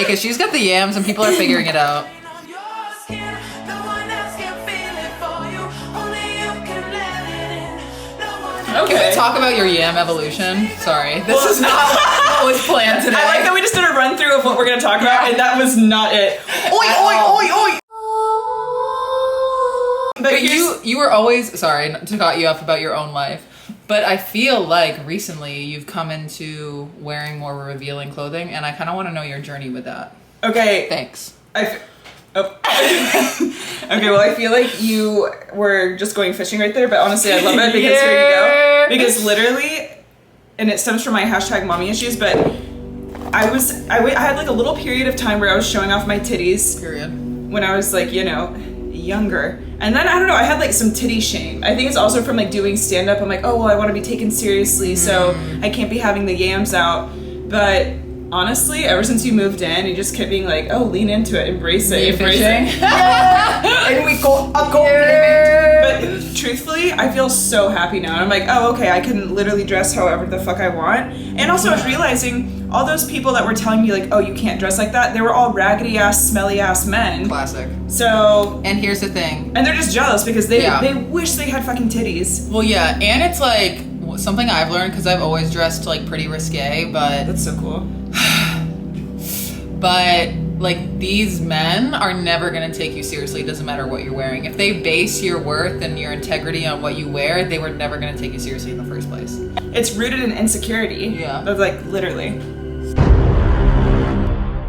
because she's got the yams and people are figuring it out. Okay. Can we talk about your yam evolution? Sorry, this is not what was planned today. I like that we just did a run through of what we're gonna talk about, and that was not it. Oi, oi, oi, oi! But you were always, sorry to cut you off about your own life, but I feel like recently you've come into wearing more revealing clothing, and I kind of want to know your journey with that. Okay. Thanks. Okay, well, I feel like you were just going fishing right there, but honestly, I love it because here you go. Because literally, and it stems from my hashtag mommy issues, but I had like a little period of time where I was showing off my titties. Period. When I was like, younger. And then, I don't know, I had like some titty shame. I think it's also from like doing stand-up. I'm like, oh, well, I want to be taken seriously, so I can't be having the yams out. But honestly, ever since you moved in, you just kept being like, oh, lean into it, embrace it, embrace it. And we got a compliment. But truthfully, I feel so happy now. And I'm like, oh, okay, I can literally dress however the fuck I want. And also I was realizing all those people that were telling me like, oh, you can't dress like that, they were all raggedy ass, smelly ass men. Classic. So. And here's the thing. And they're just jealous because they wish they had fucking titties. Well, yeah, and it's like something I've learned because I've always dressed like pretty risque, but that's so cool. But like these men are never gonna take you seriously. It doesn't matter what you're wearing. If they base your worth and your integrity on what you wear, they were never gonna take you seriously in the first place. It's rooted in insecurity. Yeah. That's like literally.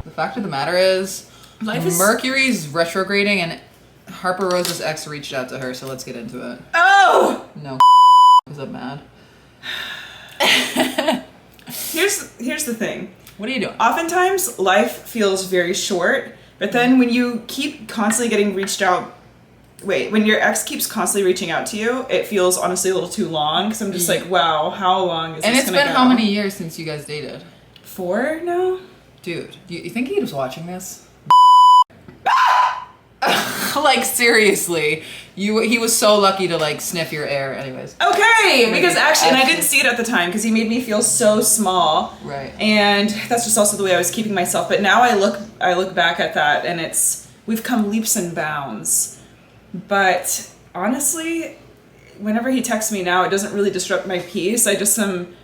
The fact of the matter is, Mercury's retrograding and Harper Rose's ex reached out to her, so let's get into it. Oh! No, because I'm mad. Here's the thing. What are you doing? Oftentimes, life feels very short, but then when you keep constantly getting reached out, when your ex keeps constantly reaching out to you, it feels honestly a little too long, because I'm just like, wow, how long is this gonna go? And it's been how many years since you guys dated? 4 now? Dude, you think he was watching this? Like seriously, he was so lucky to like sniff your air anyways. Okay, because actually, and I didn't see it at the time because he made me feel so small. Right. And that's just also the way I was keeping myself. But now I look back at that and we've come leaps and bounds. But honestly, whenever he texts me now, it doesn't really disrupt my peace. I just am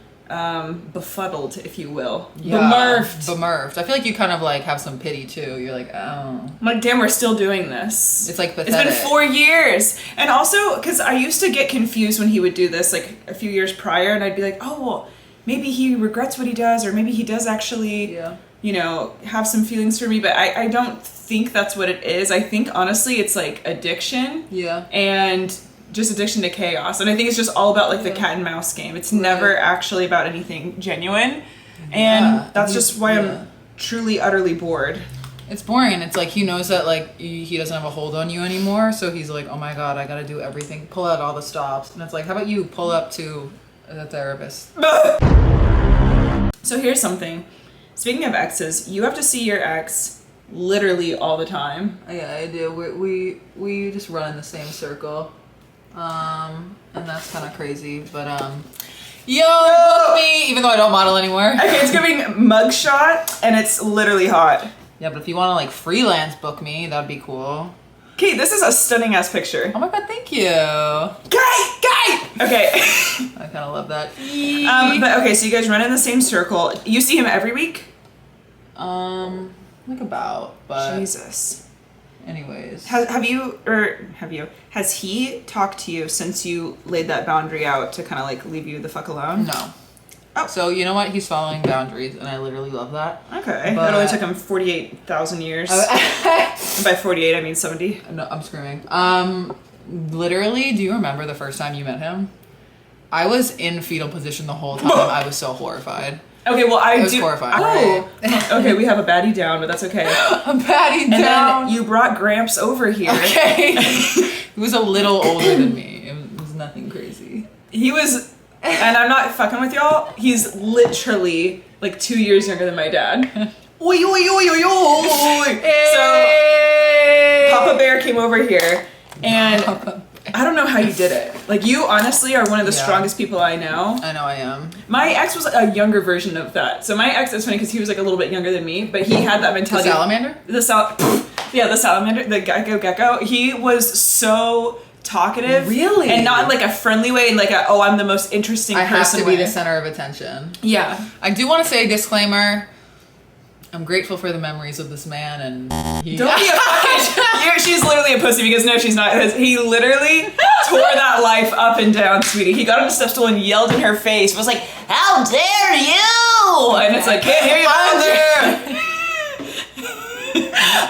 befuddled, if you will. Yeah, bemirfed. I feel like you kind of like have some pity too. You're like, oh. I'm like, damn, we're still doing this. It's like pathetic. It's been 4 years. And also, because I used to get confused when he would do this like a few years prior, and I'd be like, oh, well, maybe he regrets what he does, or maybe he does actually, have some feelings for me. But I don't think that's what it is. I think, honestly, it's like addiction. Yeah. And just addiction to chaos. And I think it's just all about like the cat and mouse game. It's never actually about anything genuine. And that's just why I'm truly, utterly bored. It's boring, and it's like he knows that like he doesn't have a hold on you anymore, so he's like, oh my god, I gotta do everything, pull out all the stops. And it's like, how about you pull up to a therapist? So here's something. Speaking of exes, you have to see your ex literally all the time. Yeah, I do. We just run in the same circle. And that's kind of crazy, but book me, even though I don't model anymore. Okay, it's giving mugshot, and it's literally hot. Yeah, but if you want to like freelance book me, that'd be cool. Okay, this is a stunning ass picture. Oh my god, thank you. Guy! Okay. I kind of love that. But okay, so you guys run in the same circle. You see him every week? Like about, but Jesus. Anyways. Has he talked to you since you laid that boundary out to kind of like leave you the fuck alone? No. Oh. So you know what? He's following boundaries, and I literally love that. Okay. But it only took him 48,000 years. And by 48, I mean 70. No, I'm screaming. Literally, do you remember the first time you met him? I was in fetal position the whole time. I was so horrified. Okay, well, It was horrifying. Oh, okay, we have a baddie down, but that's okay. A baddie down. And then you brought Gramps over here. Okay. He was a little older than me. It was nothing crazy. He was, and I'm not fucking with y'all, he's literally like 2 years younger than my dad. Oi, oi, oi, oi, oi. Hey. So, Papa Bear came over here, and I don't know how you did it. Like, you honestly are one of the Yeah. strongest people I know. I know I am. My ex was a younger version of that. So my ex, it's funny because he was like a little bit younger than me, but he had that The mentality. salamander? Yeah, the salamander, the gecko. He was so talkative. Really? And not in like a friendly way, in like a, oh, I'm the most interesting I have person to be way. the center of attention. Yeah. I do want to say disclaimer. I'm grateful for the memories of this man, and he... Don't be a fucking... She's literally a pussy because no, she's not. He literally tore that life up and down, sweetie. He got on a step stool and yelled in her face. Was like, "How dare you!" And it's like, "Can't hear you out there."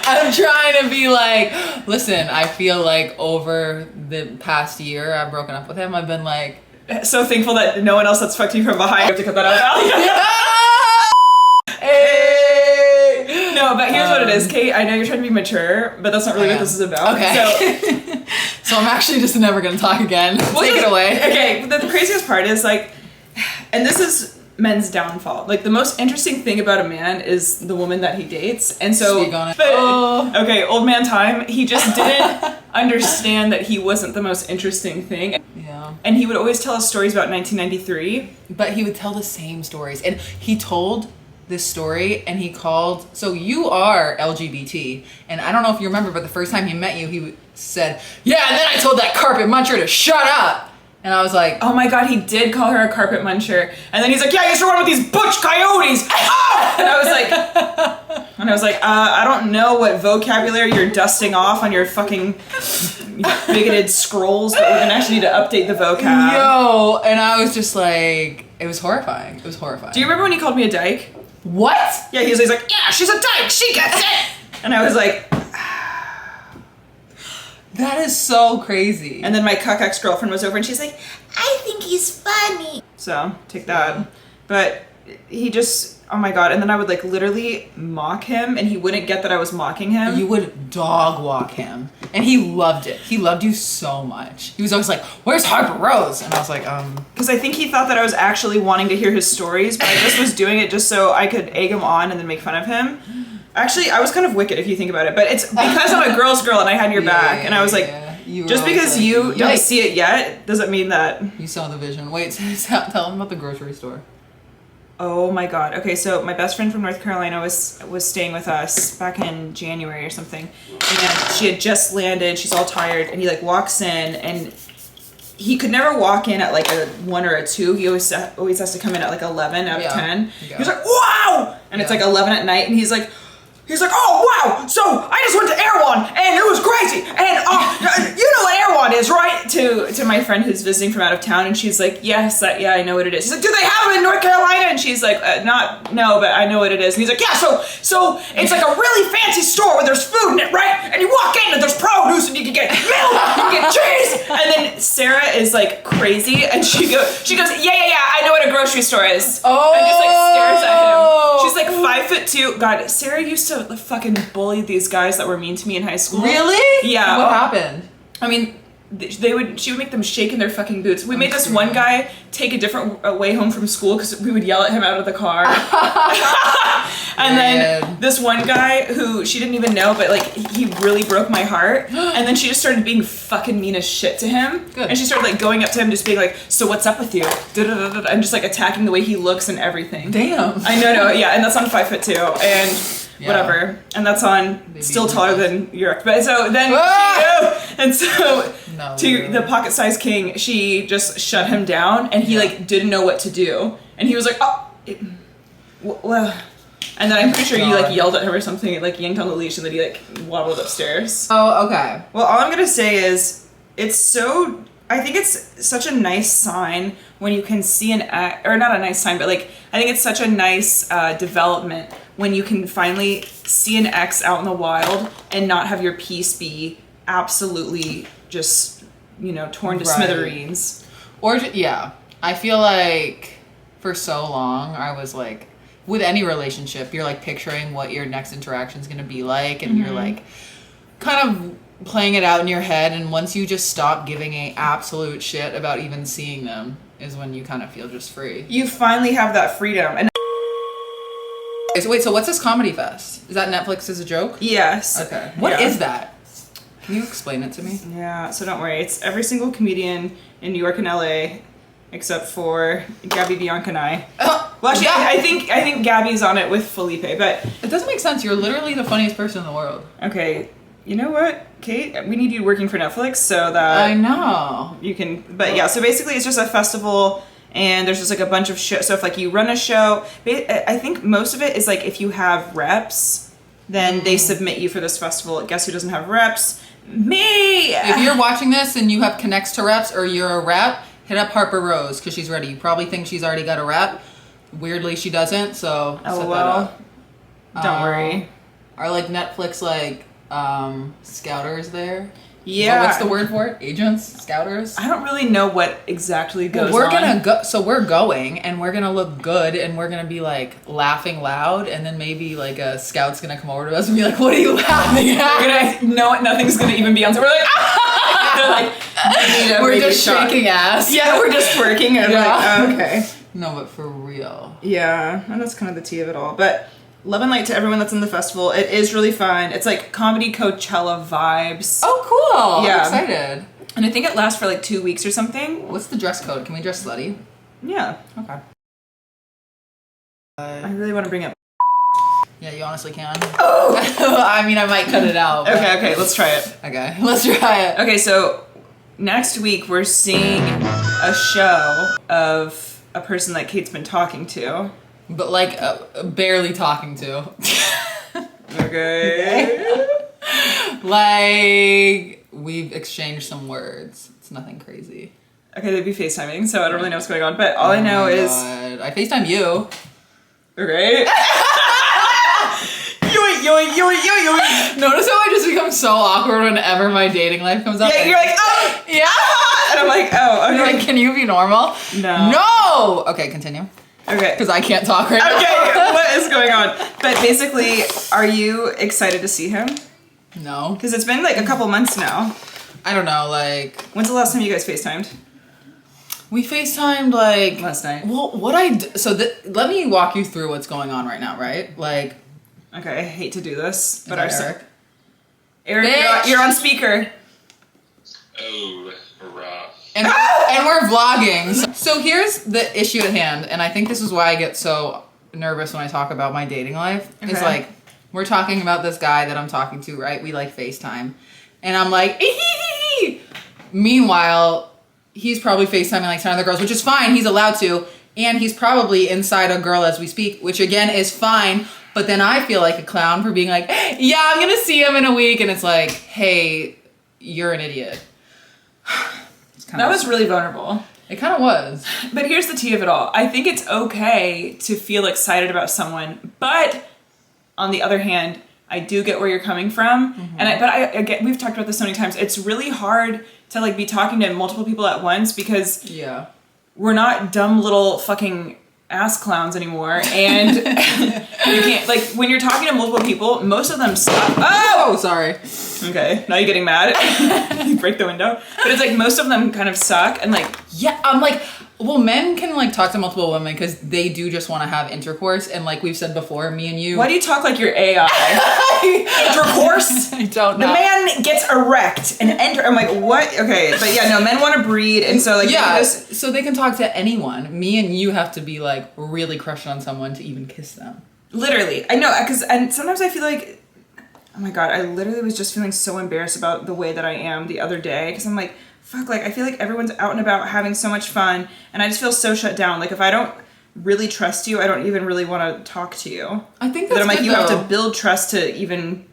I'm trying to be like, listen, I feel like over the past year I've broken up with him. I've been like... So thankful that no one else that's fucked you from behind. I have to cut that out. Hey! No, but here's what it is, Kate. I know you're trying to be mature, but that's not really what this is about. Okay. So I'm actually just never going to talk again. Take it away. Okay, the craziest part is like, and this is men's downfall. Like, the most interesting thing about a man is the woman that he dates. And so, Speak on it. But, okay, old man time, he just didn't understand that he wasn't the most interesting thing. Yeah. And he would always tell us stories about 1993. But he would tell the same stories. And he told this story and he called... So you are LGBT. And I don't know if you remember, but the first time he met you, he said, yeah, and then I told that carpet muncher to shut up. And I was like... Oh my god, he did call her a carpet muncher. And then he's like, yeah, I used to run with these butch coyotes. Ah! And I was like, I don't know what vocabulary you're dusting off on your fucking bigoted scrolls, but we're gonna actually need to update the vocab. Yo, and I was just like... It was horrifying. It was horrifying. Do you remember when he called me a dyke? What? Yeah, he's like, yeah, she's a dyke, she gets it! And I was like... That is so crazy. And then my cuck ex-girlfriend was over and she's like, I think he's funny. So, take that. But he just, oh my god. And then I would like literally mock him and he wouldn't get that I was mocking him. You would dog walk him. And he loved it. He loved you so much. He was always like, where's Harper Rose? And I was like, Because I think he thought that I was actually wanting to hear his stories, but I just was doing it just so I could egg him on and then make fun of him. Actually, I was kind of wicked if you think about it, but it's because I'm a girl's girl and I had your back, and I was like, just because you don't see it yet doesn't mean that you saw the vision. Wait, tell him about the grocery store. Oh my god. Okay, so my best friend from North Carolina was staying with us back in January or something, and she had just landed. She's all tired, and he like walks in, and he could never walk in at like a 1 or a 2. He always has to come in at like 11 out of 10. He was like, wow, and it's like 11 at night, and he's like, oh wow, so I just went to Erewhon and it was crazy, and you know what Erewhon is, right? To my friend who's visiting from out of town, and she's like, yes, yeah, I know what it is. He's like, do they have it in North Carolina? And she's like, no, but I know what it is. And he's like, yeah, so it's like a really fancy store where there's food in it, right? And you walk in and there's produce and you can get milk, you can get cheese. And then Sarah is like crazy, and she goes, yeah, I know what a grocery store is. Oh. And just like stares at him. She's like 5'2". God, Sarah used to fucking bully these guys that were mean to me in high school. Really? Yeah. What happened? I mean, she would make them shake in their fucking boots. We made this one guy take a different way home from school because we would yell at him out of the car. And then this one guy who she didn't even know, but like he really broke my heart. And then she just started being fucking mean as shit to him. Good. And she started like going up to him, just being like, "So what's up with you?" And just like attacking the way he looks and everything. Damn. I know, yeah, and that's on 5'2" and. Yeah. Whatever, and that's on still taller than your ex. But so then, to the pocket-sized king, she just shut him down, and he like didn't know what to do, and he was like, well, and then I'm pretty sure you like yelled at him or something, like yanked on the leash, and then he like waddled upstairs. Oh, okay. Well, all I'm gonna say is I think it's such a nice sign when you can see or not a nice sign, but like I think it's such a nice development when you can finally see an ex out in the wild and not have your peace be absolutely just, torn to smithereens. Or, I feel like for so long I was like, with any relationship, you're like picturing what your next interaction is going to be like, and you're like kind of playing it out in your head, and once you just stop giving a absolute shit about even seeing them is when you kind of feel just free. You finally have that freedom. And So wait, so what's this comedy fest? Is that Netflix is a joke? yes. Okay. What is that? Can you explain it to me? Yeah, so don't worry. It's every single comedian in New York and LA except for Gabby, Bianca, and I. Well, actually, I think Gabby's on it with Felipe, but... It doesn't make sense. You're literally the funniest person in the world. Okay, you know what, Kate? We need you working for Netflix so that... I know. You can... But yeah, so basically it's just a festival, and there's just like a bunch of shows. So if like you run a show, I think most of it is like if you have reps, then they submit you for this festival. Guess who doesn't have reps? Me! If you're watching this and you have connects to reps or you're a rep, hit up Harper Rose because she's ready. You probably think she's already got a rep. Weirdly, she doesn't, so set that up. Don't worry. Are like Netflix like scouters there? Yeah. What's the word for it? Agents? Scouters? I don't really know what exactly goes we're on. gonna go. So we're going, and we're gonna look good, and we're gonna be like laughing loud, and then maybe like a scout's gonna come over to us and be like, "What are you laughing at?" We're gonna know nothing's gonna even be on. So we're like, they're like, we're just shaking ass. Yeah, we're just twerking, and like, oh, okay. No, but for real. Yeah, and that's kind of the tea of it all. But love and light to everyone that's in the festival. It is really fun. It's like comedy Coachella vibes. Oh, cool. Yeah. I'm excited. And I think it lasts for like 2 weeks or something. What's the dress code? Can we dress slutty? Yeah. Okay. I really want to bring up. Yeah, you honestly can. Oh! I mean, I might cut it out. But... Okay, let's try it. Okay, let's try it. Okay, so next week we're seeing a show of a person that Kate's been talking to. But like, barely talking to. Okay. Like, we've exchanged some words. It's nothing crazy. Okay, they'd be FaceTiming, so I don't really know what's going on. But all I know is... God. I FaceTime you. Okay. Yoink. Notice how I just become so awkward whenever my dating life comes up? Yeah, you're like, oh! Yeah! And I'm like, oh, okay. You're like, can you be normal? No! Okay, continue. Okay. Because I can't talk right now. Okay, what is going on? But basically, are you excited to see him? No. Because it's been like a couple months now. I don't know, like... When's the last time you guys FaceTimed? We FaceTimed, like... Last night. Well, so let me walk you through what's going on right now, right? Like... Okay, I hate to do this, but Eric? Eric, you're on speaker. Oh, hurrah. And we're vlogging. So here's the issue at hand, and I think this is why I get so nervous when I talk about my dating life. Okay. It's like, we're talking about this guy that I'm talking to, right? We like FaceTime. And I'm like, ee-hee-hee-hee. Meanwhile, he's probably FaceTiming like 10 other girls, which is fine. He's allowed to. And he's probably inside a girl as we speak, which again is fine. But then I feel like a clown for being like, yeah, I'm going to see him in a week. And it's like, hey, you're an idiot. That was really vulnerable. It kind of was. But here's the tea of it all. I think it's okay to feel excited about someone, but on the other hand, I do get where you're coming from. Mm-hmm. And I get, we've talked about this so many times. It's really hard to like be talking to multiple people at once because we're not dumb little fucking ass clowns anymore. And you can't, like, when you're talking to multiple people, most of them suck. Oh, sorry. Okay, now you're getting mad. You break the window. But it's like most of them kind of suck and like... Yeah, I'm like, well, men can like talk to multiple women because they do just want to have intercourse. And like we've said before, me and you... Why do you talk like you're AI? Intercourse? I don't know. The man gets erect and enter... I'm like, what? Okay, but yeah, no, men want to breed and so like... Yeah, so they can talk to anyone. Me and you have to be like really crushed on someone to even kiss them. Literally. I know, and sometimes I feel like... Oh my god, I literally was just feeling so embarrassed about the way that I am the other day because I'm like, fuck, like I feel like everyone's out and about having so much fun and I just feel so shut down. Like if I don't really trust you, I don't even really want to talk to you. I think that's I'm like, good, you though. have to build trust to even...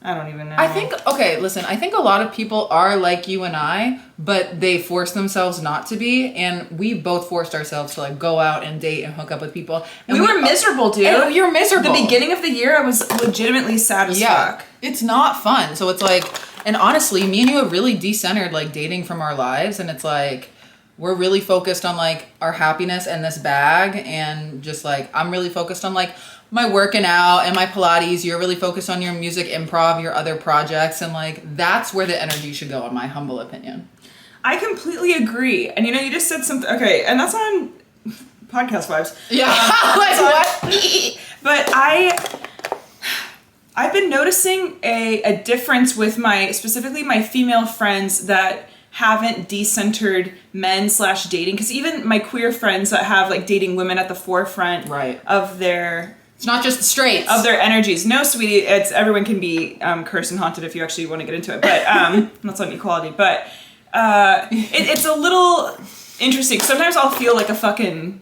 I don't even know. I think, okay, listen, I think a lot of people are like you and I, but they force themselves not to be, and we both forced ourselves to like go out and date and hook up with people. And we were miserable, dude. And you're miserable. The beginning of the year, I was legitimately sad as fuck. It's not fun. So it's like, and honestly, me and you have really decentered like dating from our lives, and it's like, we're really focused on like our happiness and this bag, and just like, I'm really focused on like my working out and my Pilates. You're really focused on your music, improv, your other projects, and like that's where the energy should go, in my humble opinion. I completely agree. And you know, you just said something. Okay, and that's on podcast vibes. Yeah, like what? But I've been noticing a difference with specifically my female friends that haven't decentered men/dating, because even my queer friends that have like dating women at the forefront of their... It's not just the straights. Of their energies. No, sweetie, it's everyone can be cursed and haunted if you actually want to get into it, but that's on equality, but it's a little interesting. Sometimes I'll feel like a fucking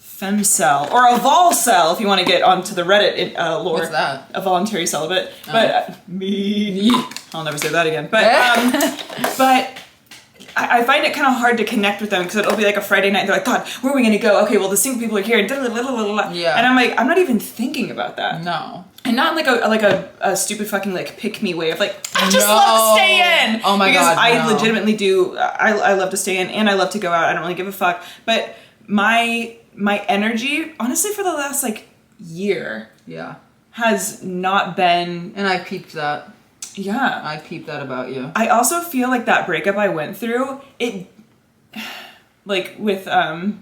femcel, or a volcel if you want to get onto the Reddit lore. What's that? A voluntary celibate. But me. I'll never say that again. But but I find it kind of hard to connect with them because it'll be like a Friday night and they're like, God, where are we gonna go? Okay, well the single people are here and yeah. And I'm like, I'm not even thinking about that. No. And not like a stupid fucking like pick me way of like, I just love to stay in. Oh my because God. I legitimately do. I love to stay in and I love to go out. I don't really give a fuck. But my energy, honestly, for the last like year, has not been. And I peeped that. Yeah, I peeped that about you. I also feel like that breakup I went through, it, like with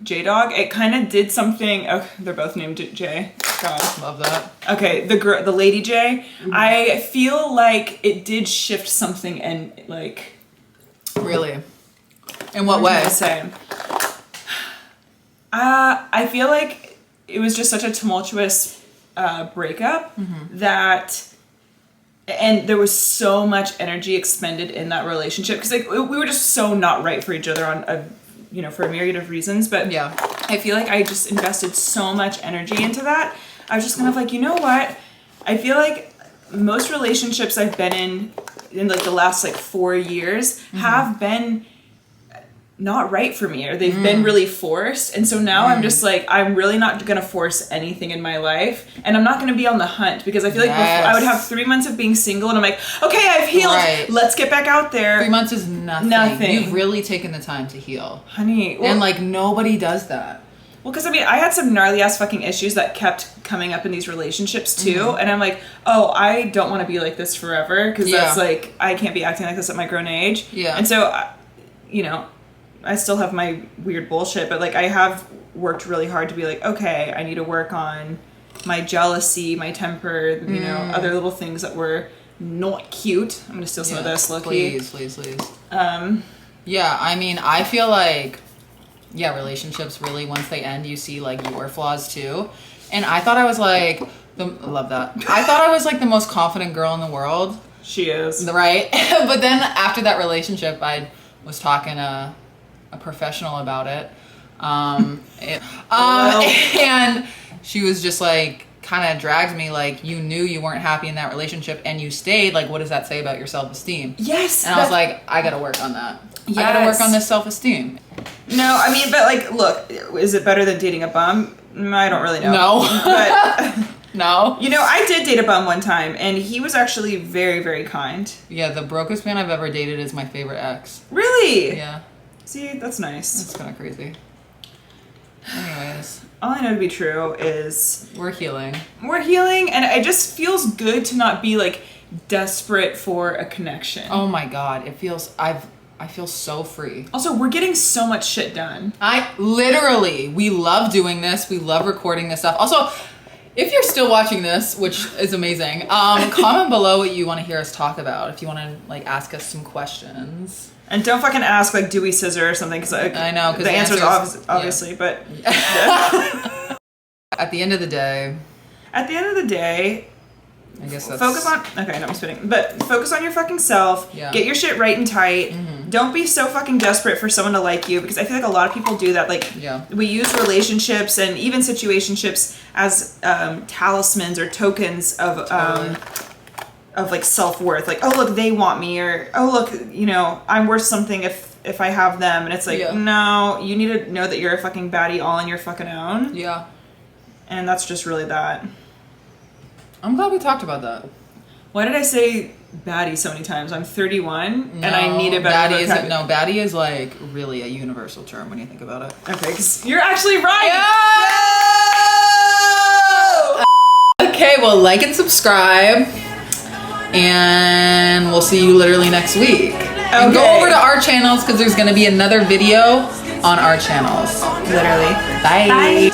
J-Dog, it kind of did something. Oh, they're both named J. God, love that. Okay, the Lady J. I feel like it did shift something, and like. Really? In what way? I feel like it was just such a tumultuous breakup that, and there was so much energy expended in that relationship because like we were just so not right for each other on for a myriad of reasons. But yeah, I feel like I just invested so much energy into that. I was just kind of like, you know what? I feel like most relationships I've been in like the last like 4 years have been not right for me, or they've been really forced, and so now I'm just like, I'm really not gonna force anything in my life, and I'm not gonna be on the hunt, because I feel like before, I would have 3 months of being single and I'm like, okay, I've healed, let's get back out there. 3 months is nothing. You've really taken the time to heal, honey. And like nobody does that. Well, because I mean, I had some gnarly ass fucking issues that kept coming up in these relationships too, and I'm like, oh, I don't want to be like this forever, because that's like, I can't be acting like this at my grown age. And so I still have my weird bullshit, but like I have worked really hard to be like, okay, I need to work on my jealousy, my temper, other little things that were not cute. I'm gonna steal some of this, low-key. Please. Yeah, I mean, I feel like, relationships really, once they end, you see like your flaws too. And I thought I was like, I love that. I thought I was like the most confident girl in the world. She is. Right? But then after that relationship, I was talking to a professional about it. And she was just like, kind of dragged me, like, you knew you weren't happy in that relationship and you stayed, like, what does that say about your self-esteem? Yes. And I was like, I gotta work on that. Yes. I gotta work on this self-esteem. No, I mean, but like, look, is it better than dating a bum? I don't really know. No. But no. I did date a bum one time, and he was actually very, very kind. Yeah, the brokest man I've ever dated is my favorite ex. Really? Yeah. See, that's nice. That's kind of crazy. Anyways. All I know to be true is... We're healing, and it just feels good to not be, like, desperate for a connection. Oh my God. It feels... I feel so free. Also, we're getting so much shit done. We love doing this. We love recording this stuff. Also, if you're still watching this, which is amazing, comment below what you want to hear us talk about. If you want to, like, ask us some questions. And don't fucking ask, like, do we scissor or something, because I know, the answer is obviously, but... At the end of the day, I guess that's... Focus on... Okay, no, I'm spinning. But focus on your fucking self. Yeah. Get your shit right and tight. Mm-hmm. Don't be so fucking desperate for someone to like you, because I feel like a lot of people do that. Like, we use relationships and even situationships as talismans or tokens of like self-worth. Like, oh, look, they want me, or, oh, look, I'm worth something if I have them. And it's like, no, you need to know that you're a fucking baddie all on your fucking own. Yeah. And that's just really that. I'm glad we talked about that. Why did I say baddie so many times? I'm 31 and I need a better vocabulary. No, baddie is like really a universal term when you think about it. Okay, because you're actually right. Yeah! Okay, well, like and subscribe. And we'll see you literally next week. Okay. And go over to our channels, because there's going to be another video on our channels. Literally. Bye.